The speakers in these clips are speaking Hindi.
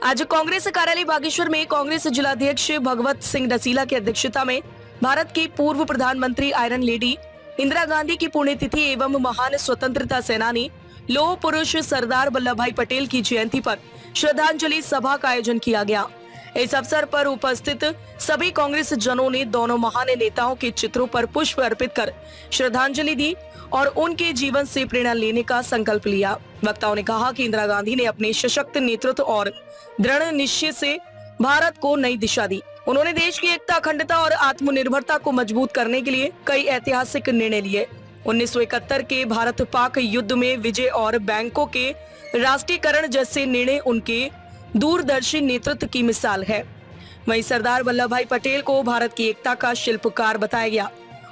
आज कांग्रेस कार्यालय बागेश्वर में कांग्रेस जिलाध्यक्ष भगवत सिंह रसीला की अध्यक्षता में भारत की पूर्व प्रधानमंत्री आयरन लेडी इंदिरा गांधी की पुण्यतिथि एवं महान स्वतंत्रता सेनानी लौह पुरुष सरदार वल्लभ भाई पटेल की जयंती पर श्रद्धांजलि सभा का आयोजन किया गया। इस अवसर पर उपस्थित सभी कांग्रेस जनों ने दोनों महान नेताओं के चित्रों पर पुष्प अर्पित कर श्रद्धांजलि दी और उनके जीवन से प्रेरणा लेने का संकल्प लिया। वक्ताओं ने कहा कि इंदिरा गांधी ने अपने सशक्त नेतृत्व और दृढ़ निश्चय से भारत को नई दिशा दी। उन्होंने देश की एकता, अखंडता और आत्मनिर्भरता को मजबूत करने के लिए कई ऐतिहासिक निर्णय लिए। 1971 के भारत पाक युद्ध में विजय और बैंकों के राष्ट्रीयकरण जैसे निर्णय उनके दूरदर्शी नेतृत्व की मिसाल है। वहीं सरदार वल्लभ भाई पटेल को भारत की एकता का शिल्पकार बताया गया।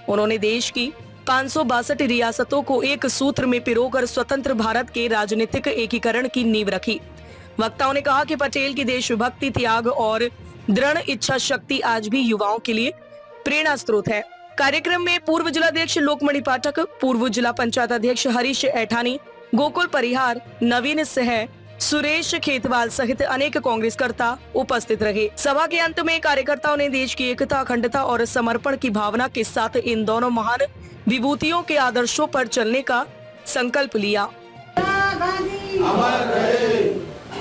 उन्होंने देश की 562 रियासतों को एक सूत्र में पिरोकर स्वतंत्र भारत के राजनीतिक एकीकरण की नींव रखी। वक्ताओं ने कहा कि पटेल की देशभक्ति, त्याग और दृढ़ इच्छा शक्ति आज भी युवाओं के लिए प्रेरणा स्रोत है। कार्यक्रम में पूर्व जिलाध्यक्ष लोकमणि पाठक, पूर्व जिला पंचायत अध्यक्ष हरीश ऐठानी, गोकुल परिहार, नवीन सह, सुरेश खेतवाल सहित अनेक कांग्रेसकर्ता उपस्थित रहे। सभा के अंत में कार्यकर्ताओं ने देश की एकता, अखंडता और समर्पण की भावना के साथ इन दोनों महान विभूतियों के आदर्शों पर चलने का संकल्प लिया। अमर रहे,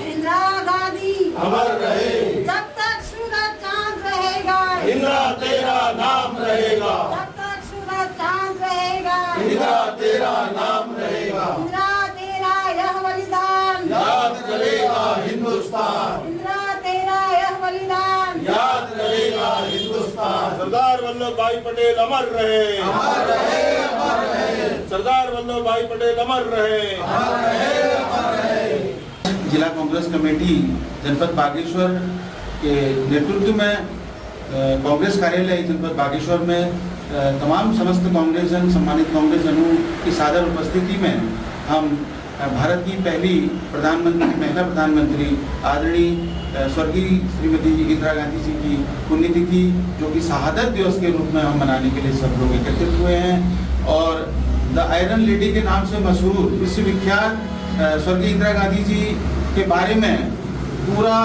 इंदिरा गांधी अमर रहे, जब तक सूरज चांद रहेगा इंदिरा तेरा नाम रहेगा, जब तक सूरज चांद रहेगा इंदिरा तेरा नाम रहेगा, इंदिरा तेरा यह बलिदान याद करेगा हिंदुस्तान, इंदिरा तेरा यह बलिदान याद करेगा हिंदुस्तान। सरदार वल्लभ भाई पटेल अमर रहे, अमर रहे, अमर रहे, सरदार वल्लभ भाई पटेल अमर रहे, अमर रहे, अमर रहे। जिला कांग्रेस कमेटी जनपद बागेश्वर के नेतृत्व में कांग्रेस कार्यालय जनपद बागेश्वर में तमाम समस्त कांग्रेस जन, सम्मानित कांग्रेस जनों की सादर उपस्थिति में हम भारत की पहली प्रधानमंत्री, महिला प्रधानमंत्री आदरणीय स्वर्गीय श्रीमती इंदिरा गांधी जी की पुण्यतिथि, जो कि शहादत दिवस के रूप में हम मनाने के लिए सब लोग एकत्रित हुए हैं। और द आयरन लेडी के नाम से मशहूर विश्वविख्यात स्वर्गीय इंदिरा गांधी जी के बारे में पूरा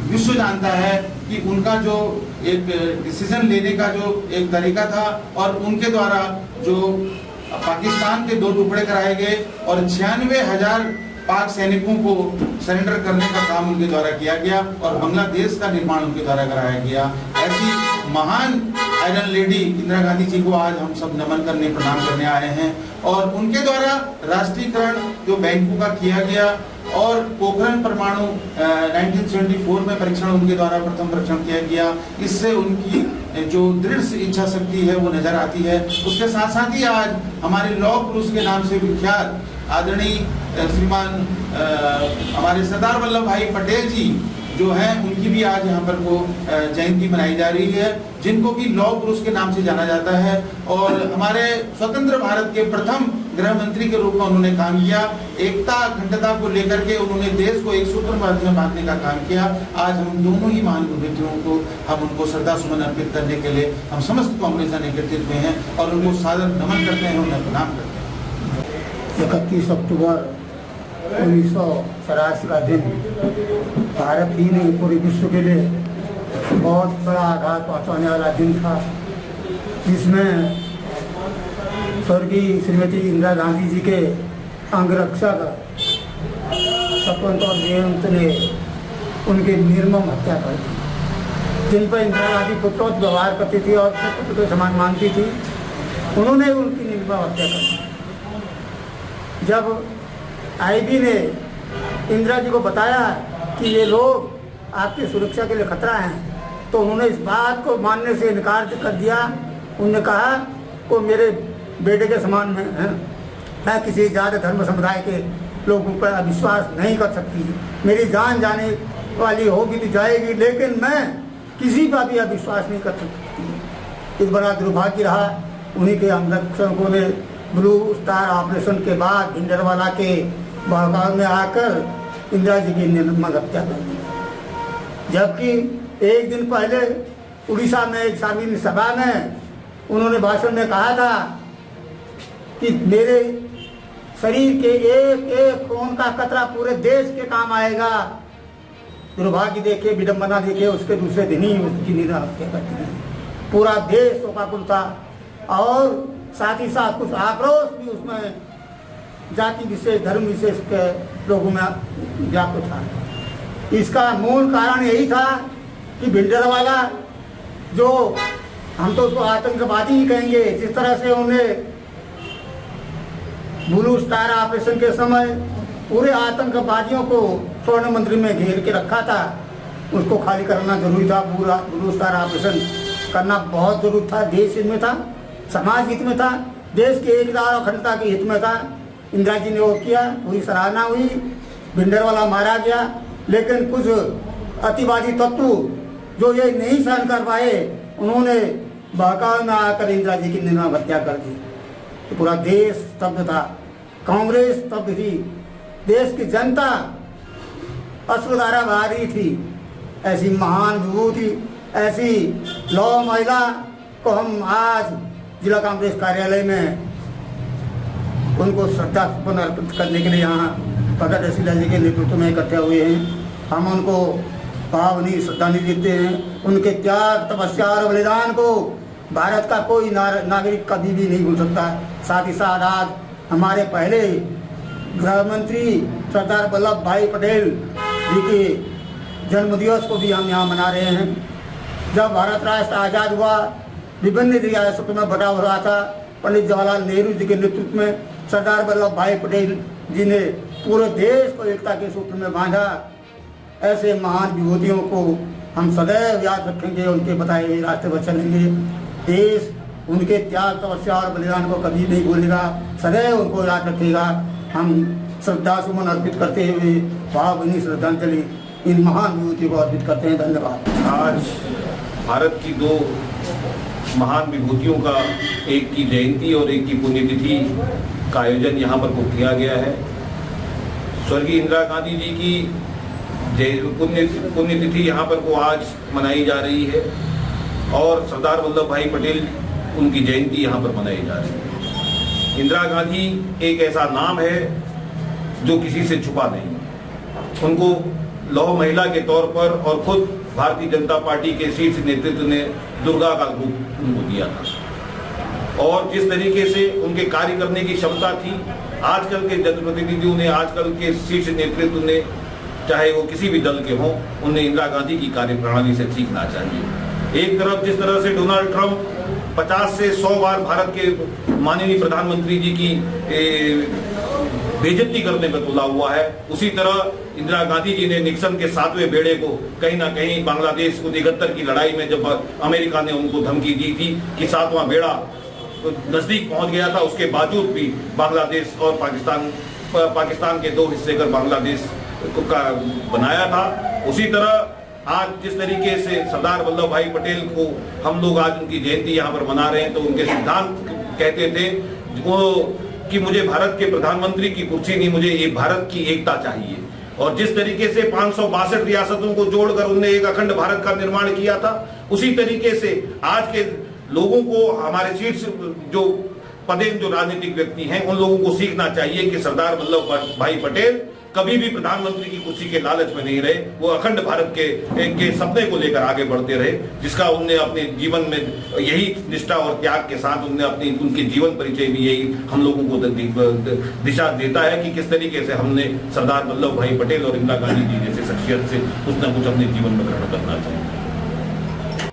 विश्व जानता है कि उनका जो एक डिसीजन लेने का जो एक तरीका था और उनके द्वारा जो पाकिस्तान के 2 टुकड़े कराए गए और 96,000 पाक सैनिकों को सरेंडर करने का काम उनके द्वारा किया गया और बांग्लादेश का निर्माण उनके द्वारा कराया गया। ऐसी महान आयरन लेडी इंदिरा गांधी जी को आज हम सब नमन करने, प्रणाम करने आए हैं। और उनके द्वारा राष्ट्रीयकरण जो बैंकों का किया गया और पोखरण परमाणु 1974 में परीक्षण उनके द्वारा प्रथम परीक्षण किया गया, इससे उनकी जो दृढ़ इच्छा शक्ति है वो नजर आती है। उसके साथ साथ ही आज हमारे लौह पुरुष के नाम से विख्यात आदरणीय श्रीमान हमारे सरदार वल्लभ भाई पटेल जी जो हैं, उनकी भी आज यहाँ पर वो जयंती मनाई जा रही है, जिनको कि लौह पुरुष के नाम से जाना जाता है। और हमारे स्वतंत्र भारत के प्रथम गृह मंत्री के रूप में उन्होंने काम किया। एकता, अखंडता को लेकर के उन्होंने देश को एक सूत्र में बांधने का काम किया। आज हम दोनों ही महान विभूतियों को हम उनको श्रद्धा सुमन अर्पित करने के लिए हम समस्त कांग्रेस एकत्रित हुए हैं और उनको सादर नमन करते हैं, उन्हें प्रणाम करते हैं। 31 अक्टूबर 1984 का दिन भारत ही नहीं पूरे विश्व के लिए बहुत बड़ा आघात पहुंचाने वाला दिन था, जिसमें स्वर्गीय श्रीमती इंदिरा गांधी जी के अंगरक्षक स्वतंत्र जयंत ने उनकी निर्मम हत्या कर दी। जिन पर इंदिरा गांधी पुत्रों व्यवहार करती थी और पुत्र के समान मानती थी, उन्होंने उनकी निर्मम हत्या कर दी। जब आईबी ने इंदिरा जी को बताया कि ये लोग आपकी सुरक्षा के लिए खतरा हैं, तो उन्होंने इस बात को मानने से इनकार कर दिया। उन्होंने कहा वो मेरे बेटे के समान में हैं, मैं किसी ज़्यादा धर्म समुदाय के लोगों पर विश्वास नहीं कर सकती, मेरी जान जाने वाली होगी तो जाएगी, लेकिन मैं किसी पर भी अविश्वास नहीं कर सकती। इस बड़ा दुर्भाग्य रहा। उन्हीं के अंगरक्षकों ने ब्लू स्टार ऑपरेशन के बाद भिंडरवाला के बहकाव में आकर इंदिरा जी की निर्मम हत्या कर दी। जबकि एक दिन पहले उड़ीसा में एक सार्वजनिक सभा में उन्होंने भाषण में कहा था कि मेरे शरीर के एक एक खून का कतरा पूरे देश के काम आएगा। दुर्भाग्य देखे, विडंबना देखे, उसके दूसरे दिन ही उसकी निर्मम हत्या कर दी गई। पूरा देश शोकाकुल था और साथ ही साथ कुछ आक्रोश भी उसमें जाति विशेष, धर्म विशेष के लोगों में व्याप्त था। इसका मूल कारण यही था कि भिंडरवाला, जो हम तो उसको आतंकवादी ही कहेंगे, जिस तरह से उन्हें ब्लू स्टार ऑपरेशन के समय पूरे आतंकवादियों को स्वर्ण मंदिर में घेर के रखा था, उसको खाली करना जरूरी था। पूरा ब्लू स्टार ऑपरेशन करना बहुत जरूरी था। देश हित में था, समाज हित में था, देश के एकता और अखंडता के हित में था। इंदिरा जी ने वो किया, पूरी सराहना हुई, भिंडरवाला मारा गया। लेकिन कुछ अतिवादी तत्व जो ये नहीं सहन कर पाए, उन्होंने बहकावे में आकर इंदिरा जी की निर्मम हत्या कर दी। पूरा देश स्तब्ध था, कांग्रेस स्तब्ध थी, देश की जनता अश्रुधारा बहा रही थी। ऐसी महान विभूति, ऐसी लौह महिला को हम आज जिला कांग्रेस कार्यालय में उनको श्रद्धा सुमन अर्पित करने के लिए यहाँ भगत रसीला जी के नेतृत्व में इकट्ठे हुए हैं। हम उनको भावनीय श्रद्धांजलि देते हैं। उनके त्याग, तपस्या और बलिदान को भारत का कोई नागरिक कभी भी नहीं भूल सकता। साथ ही साथ आज हमारे पहले गृह मंत्री सरदार वल्लभ भाई पटेल जी के जन्मदिवस को भी हम यहाँ मना रहे हैं। जब भारत राष्ट्र आज़ाद हुआ, विभिन्न रियासतों में बटा हुआ था, पंडित जवाहरलाल नेहरू जी के नेतृत्व में सरदार वल्लभ भाई पटेल जी ने पूरे देश को एकता के सूत्र में बांधा। ऐसे महान विभूतियों को हम सदैव याद रखेंगे, उनके बताए हुए रास्ते पर चलेंगे। देश उनके त्याग, तपस्या और बलिदान को कभी नहीं भूलेगा, सदैव उनको याद रखेगा। हम श्रद्धा सुमन अर्पित करते हुए भावभीनी श्रद्धांजलि इन महान विभूतियों को अर्पित करते हैं। धन्यवाद। आज भारत की दो महान विभूतियों का, एक की जयंती और एक की पुण्यतिथि का आयोजन यहाँ पर को किया गया है। स्वर्गीय इंदिरा गांधी जी की पुण्यतिथि यहाँ पर को आज मनाई जा रही है और सरदार वल्लभ भाई पटेल उनकी जयंती यहाँ पर मनाई जा रही है। इंदिरा गांधी एक ऐसा नाम है जो किसी से छुपा नहीं है। उनको लौह महिला के तौर पर और खुद भारतीय जनता पार्टी के शीर्ष नेतृत्व ने दुर्गा का रूप उनको दिया था और जिस तरीके से उनके कार्य करने की क्षमता थी, आजकल के जनप्रतिनिधियों ने, आजकल के शीर्ष नेतृत्व ने, चाहे वो किसी भी दल के हों, उन्हें इंदिरा गांधी की कार्यप्रणाली से सीखना चाहिए। एक तरफ जिस तरह से डोनाल्ड ट्रंप 50 से 100 बार भारत के माननीय प्रधानमंत्री जी की बेइज्जती करने पर तुला हुआ है, उसी तरह इंदिरा गांधी जी ने निक्सन के 7वें बेड़े को कहीं ना कहीं बांग्लादेश को 71 की लड़ाई में जब अमेरिका ने उनको धमकी दी थी कि 7वां बेड़ा नजदीक पहुंच गया था, उसके बावजूद भी बांग्लादेश और पाकिस्तान के दो हिस्से कर बांग्लादेश का बनाया था। उसी तरह आज जिस तरीके से सरदार वल्लभ भाई पटेल को हम लोग आज उनकी जयंती यहाँ पर मना रहे हैं, तो उनके सिद्धांत कहते थे वो कि मुझे भारत के प्रधानमंत्री की कुर्सी नहीं, मुझे ये भारत की एकता चाहिए। और जिस तरीके से 562 रियासतों को जोड़कर उन्होंने एक अखंड भारत का निर्माण किया था, उसी तरीके से आज के लोगों को, हमारे शीर्ष जो पदेन जो राजनीतिक व्यक्ति हैं, उन लोगों को सीखना चाहिए कि सरदार वल्लभ भाई पटेल कभी भी प्रधानमंत्री की कुर्सी के लालच में नहीं रहे। वो अखंड भारत के सपने को लेकर आगे बढ़ते रहे, जिसका उनने अपने जीवन में यही निष्ठा और त्याग के साथ उनके जीवन परिचय भी यही हम लोगों को दिशा देता है कि किस तरीके से हमने सरदार वल्लभ भाई पटेल और इंदिरा गांधी जी जैसे शख्सियत से कुछ न कुछ अपने जीवन में ग्रहण करना चाहिए।